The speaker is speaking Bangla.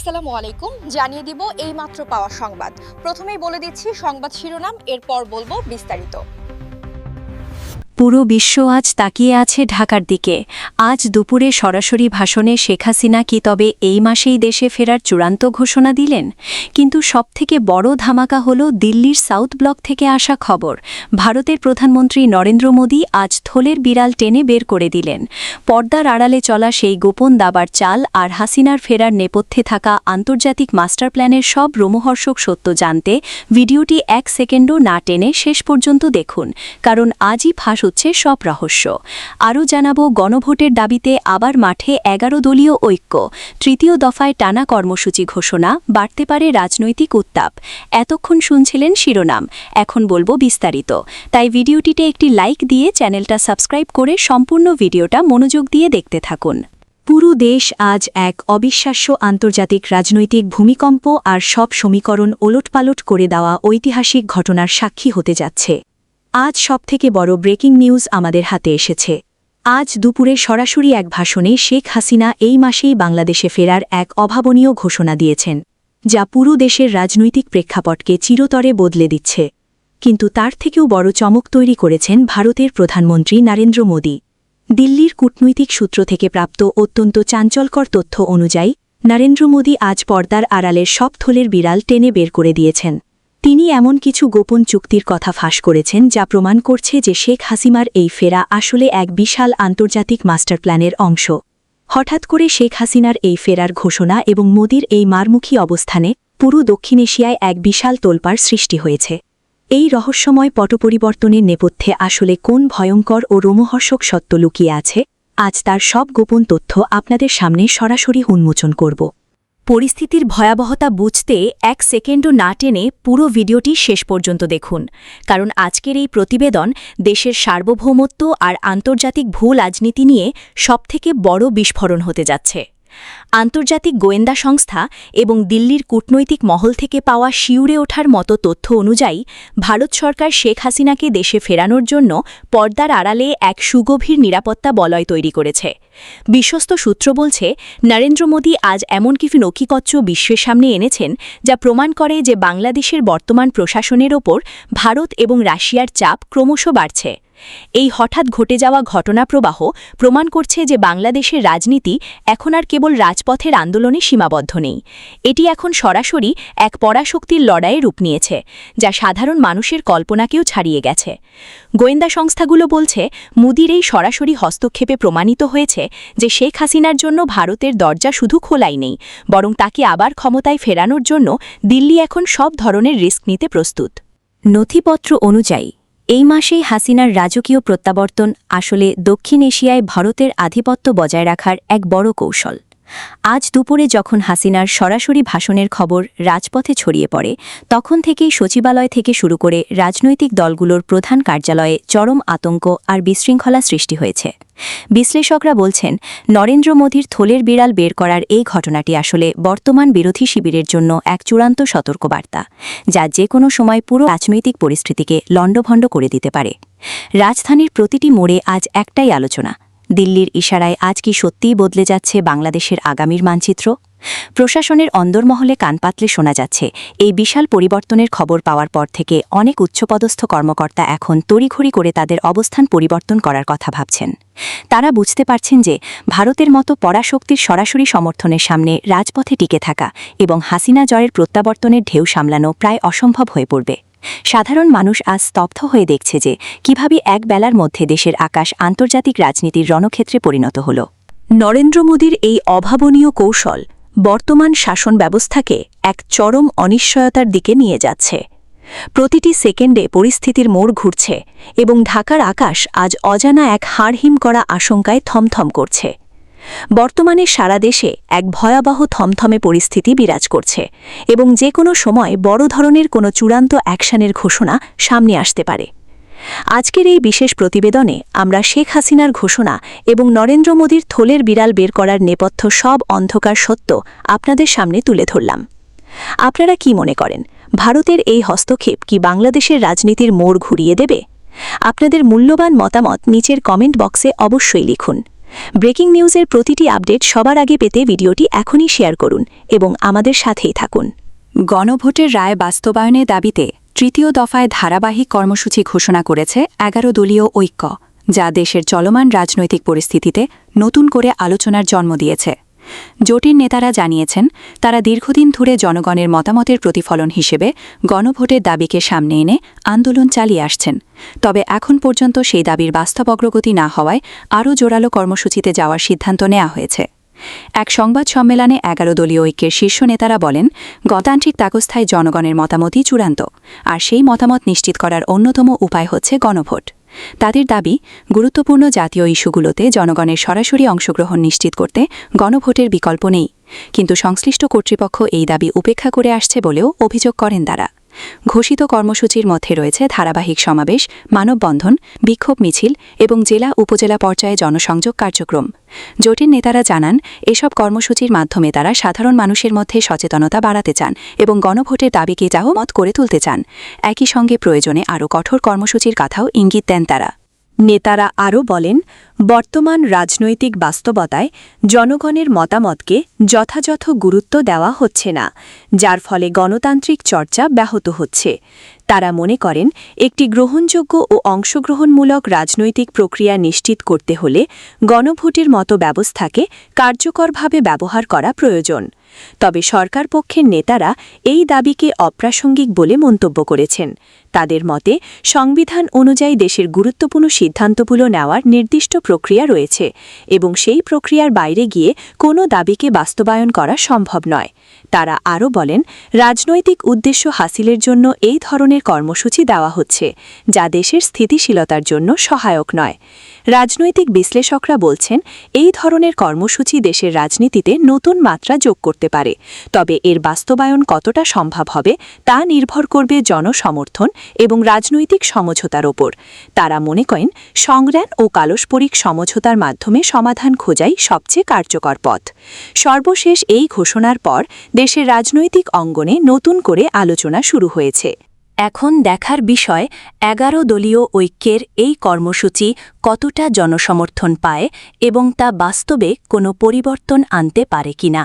আসসালামু আলাইকুম। জানিয়ে দিব এইমাত্র পাওয়া সংবাদ। প্রথমেই বলে দিচ্ছি সংবাদ শিরোনাম, এরপর বলবো বিস্তারিত। পুরো বিশ্ব আজ তাকিয়ে আছে ঢাকার দিকে। আজ দুপুরে সরাসরি ভাষণে শেখ হাসিনা কি তবে এই মাসেই দেশে ফেরার চূড়ান্ত ঘোষণা দিলেন? কিন্তু সবথেকে বড় ধামাকা হল দিল্লির সাউথ ব্লক থেকে আসা খবর। ভারতের প্রধানমন্ত্রী নরেন্দ্র মোদী আজ থলের বিড়াল টেনে বের করে দিলেন। পর্দার আড়ালে চলা সেই গোপন দাবার চাল আর হাসিনার ফেরার নেপথ্যে থাকা আন্তর্জাতিক মাস্টার প্ল্যানের সব রোমহর্ষক সত্য জানতে ভিডিওটি 1 সেকেন্ডও না টেনে শেষ পর্যন্ত দেখুন, কারণ আজই ফাঁস হচ্ছে সব রহস্য। আরও জানাবো গণভোটের দাবিতে আবার মাঠে 11 দলীয় ঐক্য, তৃতীয় দফায় টানা কর্মসূচি ঘোষণা, বাড়তে পারে রাজনৈতিক উত্তাপ। এতক্ষণ শুনছিলেন শিরোনাম, এখন বলবো বিস্তারিত। তাই ভিডিওটিতে একটি লাইক দিয়ে চ্যানেলটা সাবস্ক্রাইব করে সম্পূর্ণ ভিডিওটা মনোযোগ দিয়ে দেখতে থাকুন। পুরো দেশ আজ এক অবিশ্বাস্য আন্তর্জাতিক রাজনৈতিক ভূমিকম্প আর সব সমীকরণ ওলটপালট করে দেওয়া ঐতিহাসিক ঘটনার সাক্ষী হতে যাচ্ছে। আজ সবথেকে বড় ব্রেকিং নিউজ আমাদের হাতে এসেছে। আজ দুপুরে সরাসরি এক ভাষণে শেখ হাসিনা এই মাসেই বাংলাদেশে ফেরার এক অভাবনীয় ঘোষণা দিয়েছেন, যা পুরো দেশের রাজনৈতিক প্রেক্ষাপটকে চিরতরে বদলে দিচ্ছে। কিন্তু তার থেকেও বড় চমক তৈরি করেছেন ভারতের প্রধানমন্ত্রী নরেন্দ্র মোদী। দিল্লির কূটনৈতিক সূত্র থেকে প্রাপ্ত অত্যন্ত চাঞ্চল্যকর তথ্য অনুযায়ী নরেন্দ্র মোদী আজ পর্দার আড়ালের সব থলের বিড়াল টেনে বের করে দিয়েছেন। তিনি এমন কিছু গোপন চুক্তির কথা ফাঁস করেছেন যা প্রমাণ করছে যে শেখ হাসিনার এই ফেরা আসলে এক বিশাল আন্তর্জাতিক মাস্টার প্ল্যানের অংশ। হঠাৎ করে শেখ হাসিনার এই ফেরার ঘোষণা এবং মোদির এই মারমুখী অবস্থানে পুরো দক্ষিণ এশিয়ায় এক বিশাল তোলপাড় সৃষ্টি হয়েছে। এই রহস্যময় পটপরিবর্তনের নেপথ্যে আসলে কোন ভয়ঙ্কর ও রোমহর্ষক সত্য লুকিয়ে আছে, আজ তার সব গোপন তথ্য আপনাদের সামনে সরাসরি উন্মোচন করব। পরিস্থিতির ভয়াবহতা বুঝতে 1 সেকেন্ডও না টেনে পুরো ভিডিওটি শেষ পর্যন্ত দেখুন, কারণ আজকের এই প্রতিবেদন দেশের সার্বভৌমত্ব আর আন্তর্জাতিক ভূ-রাজনীতি নিয়ে সবথেকে বড় বিস্ফোরণ হতে যাচ্ছে। আন্তর্জাতিক গোয়েন্দা সংস্থা এবং দিল্লির কূটনৈতিক মহল থেকে পাওয়া শিউরে ওঠার মতো তথ্য অনুযায়ী ভারত সরকার শেখ হাসিনাকে দেশে ফেরানোর জন্য পর্দার আড়ালে এক সুগভীর নিরাপত্তা বলয় তৈরি করেছে। বিশ্বস্ত সূত্র বলছে, নরেন্দ্র মোদী আজ এমন কিছু নথিপত্র বিশ্বের সামনে এনেছেন যা প্রমাণ করে যে বাংলাদেশের বর্তমান প্রশাসনের ওপর ভারত এবং রাশিয়ার চাপ ক্রমশ বাড়ছে। এই হঠাৎ ঘটে যাওয়া ঘটনা প্রবাহ প্রমাণ করছে যে বাংলাদেশের রাজনীতি এখন আর কেবল রাজপথের আন্দোলনে সীমাবদ্ধ নেই। এটি এখন সরাসরি এক পরাশক্তির লড়াইয়ে রূপ নিয়েছে, যা সাধারণ মানুষের কল্পনাকেও ছাড়িয়ে গেছে। গোয়েন্দা সংস্থাগুলো বলছে, মোদির এই সরাসরি হস্তক্ষেপে প্রমাণিত হয়েছে যে শেখ হাসিনার জন্য ভারতের দরজা শুধু খোলাই নেই, বরং তাকে আবার ক্ষমতায় ফেরানোর জন্য দিল্লি এখন সব ধরনের রিস্ক নিতে প্রস্তুত। নথিপত্র অনুযায়ী এই মাসেই হাসিনার রাজকীয় প্রত্যাবর্তন আসলে দক্ষিণ এশিয়ায় ভারতের আধিপত্য বজায় রাখার এক বড় কৌশল। আজ দুপুরে যখন হাসিনার সরাসরি ভাষণের খবর রাজপথে ছড়িয়ে পড়ে, তখন থেকেই সচিবালয় থেকে শুরু করে রাজনৈতিক দলগুলোর প্রধান কার্যালয়ে চরম আতঙ্ক আর বিশৃঙ্খলা সৃষ্টি হয়েছে। বিশ্লেষকরা বলছেন, নরেন্দ্র মোদীর থলের বিড়াল বের করার এই ঘটনাটি আসলে বর্তমান বিরোধী শিবিরের জন্য এক চূড়ান্ত সতর্কবার্তা, যা যে কোনো সময় পুরো রাজনৈতিক পরিস্থিতিকে লণ্ডভণ্ড করে দিতে পারে। রাজধানীর প্রতিটি মোড়ে আজ একটাই আলোচনা, দিল্লির ইশারায় আজ কি সত্যিই বদলে যাচ্ছে বাংলাদেশের আগামীর মানচিত্র? প্রশাসনের অন্দরমহলে কান পাতলে শোনা যাচ্ছে, এই বিশাল পরিবর্তনের খবর পাওয়ার পর থেকে অনেক উচ্চপদস্থ কর্মকর্তা এখন তড়িঘড়ি করে তাদের অবস্থান পরিবর্তন করার কথা ভাবছেন। তারা বুঝতে পারছেন যে ভারতের মতো পরাশক্তির সরাসরি সমর্থনের সামনে রাজপথে টিকে থাকা এবং হাসিনা জয়ের প্রত্যাবর্তনের ঢেউ সামলানো প্রায় অসম্ভব হয়ে পড়বে। সাধারণ মানুষ আজ স্তব্ধ হয়ে দেখছে যে কিভাবে এক বেলার মধ্যে দেশের আকাশ আন্তর্জাতিক রাজনীতির রণক্ষেত্রে পরিণত হল। নরেন্দ্র মোদীর এই অভাবনীয় কৌশল বর্তমান শাসন ব্যবস্থাকে এক চরম অনিশ্চয়তার দিকে নিয়ে যাচ্ছে। প্রতিটি সেকেন্ডে পরিস্থিতির মোড় ঘুরছে এবং ঢাকার আকাশ আজ অজানা এক হাড়হিম করা আশঙ্কায় থমথম করছে। বর্তমানে সারা দেশে এক ভয়াবহ থমথমে পরিস্থিতি বিরাজ করছে এবং যে কোনো সময় বড় ধরনের কোনো চূড়ান্ত অ্যাকশনের ঘোষণা সামনে আসতে পারে। আজকের এই বিশেষ প্রতিবেদনে আমরা শেখ হাসিনার ঘোষণা এবং নরেন্দ্র মোদীর থলের বিড়াল বের করার নেপথ্য সব অন্ধকার সত্য আপনাদের সামনে তুলে ধরলাম। আপনারা কি মনে করেন, ভারতের এই হস্তক্ষেপ কি বাংলাদেশের রাজনীতির মোড় ঘুরিয়ে দেবে? আপনাদের মূল্যবান মতামত নিচের কমেন্ট বক্সে অবশ্যই লিখুন। ব্রেকিং নিউজের প্রতিটি আপডেট সবার আগে পেতে ভিডিওটি এখনই শেয়ার করুন এবং আমাদের সাথেই থাকুন। গণভোটের রায় বাস্তবায়নের দাবিতে তৃতীয় দফায় ধারাবাহিক কর্মসূচি ঘোষণা করেছে ১১ দলীয় ঐক্য, যা দেশের চলমান রাজনৈতিক পরিস্থিতিতে নতুন করে আলোচনার জন্ম দিয়েছে। জোটের নেতারা জানিয়েছেন, তারা দীর্ঘদিন ধরে জনগণের মতামতের প্রতিফলন হিসেবে গণভোটের দাবিকে সামনে এনে আন্দোলন চালিয়ে আসছেন। তবে এখন পর্যন্ত সেই দাবির বাস্তব অগ্রগতি না হওয়ায় আরও জোরালো কর্মসূচিতে যাওয়ার সিদ্ধান্ত নেওয়া হয়েছে। এক সংবাদ সম্মেলনে ১১ দলীয় ঐক্যের শীর্ষ নেতারা বলেন, গণতান্ত্রিক ব্যবস্থায় জনগণের মতামতই চূড়ান্ত, আর সেই মতামত নিশ্চিত করার অন্যতম উপায় হচ্ছে গণভোট। তাদের দাবি, গুরুত্বপূর্ণ জাতীয় ইস্যুগুলোতে জনগণের সরাসরি অংশগ্রহণ নিশ্চিত করতে গণভোটের বিকল্প নেই, কিন্তু সংশ্লিষ্ট কর্তৃপক্ষ এই দাবি উপেক্ষা করে আসছে বলেও অভিযোগ করেন তারা। ঘোষিত কর্মসূচির মধ্যে রয়েছে ধারাবাহিক সমাবেশ, মানববন্ধন, বিক্ষোভ মিছিল এবং জেলা উপজেলা পর্যায়ে জনসংযোগ কার্যক্রম। জোটের নেতারা জানান, এসব কর্মসূচির মাধ্যমে তারা সাধারণ মানুষের মধ্যে সচেতনতা বাড়াতে চান এবং গণভোটের দাবিকে মত করে তুলতে চান। একই সঙ্গে প্রয়োজনে আরও কঠোর কর্মসূচির কথাও ইঙ্গিত দেন তারা। নেতারা আরও বলেন, বর্তমান রাজনৈতিক বাস্তবতায় জনগণের মতামতকে যথাযথ গুরুত্ব দেওয়া হচ্ছে না, যার ফলে গণতান্ত্রিক চর্চা ব্যাহত হচ্ছে। তারা মনে করেন, একটি গ্রহণযোগ্য ও অংশগ্রহণমূলক রাজনৈতিক প্রক্রিয়া নিশ্চিত করতে হলে গণভোটের মতো ব্যবস্থাকে কার্যকরভাবে ব্যবহার করা প্রয়োজন। তবে সরকার পক্ষের নেতারা এই দাবিকে অপ্রাসঙ্গিক বলে মন্তব্য করেছেন। তাদের মতে, সংবিধান অনুযায়ী দেশের গুরুত্বপূর্ণ সিদ্ধান্তগুলো নেওয়ার নির্দিষ্ট প্রক্রিয়া রয়েছে এবং সেই প্রক্রিয়ার বাইরে গিয়ে কোনো দাবিকে বাস্তবায়ন করা সম্ভব নয়। তারা আরও বলেন, রাজনৈতিক উদ্দেশ্য হাসিলের জন্য এই ধরনের কর্মসূচি দেওয়া হচ্ছে, যা দেশের স্থিতিশীলতার জন্য সহায়ক নয়। রাজনৈতিক বিশ্লেষকরা বলছেন, এই ধরনের কর্মসূচি দেশের রাজনীতিতে নতুন মাত্রা যোগ করতে পারে, তবে এর বাস্তবায়ন কতটা সম্ভব হবে তা নির্ভর করবে জনসমর্থন এবং রাজনৈতিক সমঝোতার ওপর। তারা মনে করেন, সংগ্রাম ও পারস্পরিক সমঝোতার মাধ্যমে সমাধান খোঁজাই সবচেয়ে কার্যকর পথ। সর্বশেষ এই ঘোষণার পর দেশের রাজনৈতিক অঙ্গনে নতুন করে আলোচনা শুরু হয়েছে। এখন দেখার বিষয়, ১১ দলীয় ঐক্যের এই কর্মসূচি কতটা জনসমর্থন পায় এবং তা বাস্তবে কোনো পরিবর্তন আনতে পারে কিনা।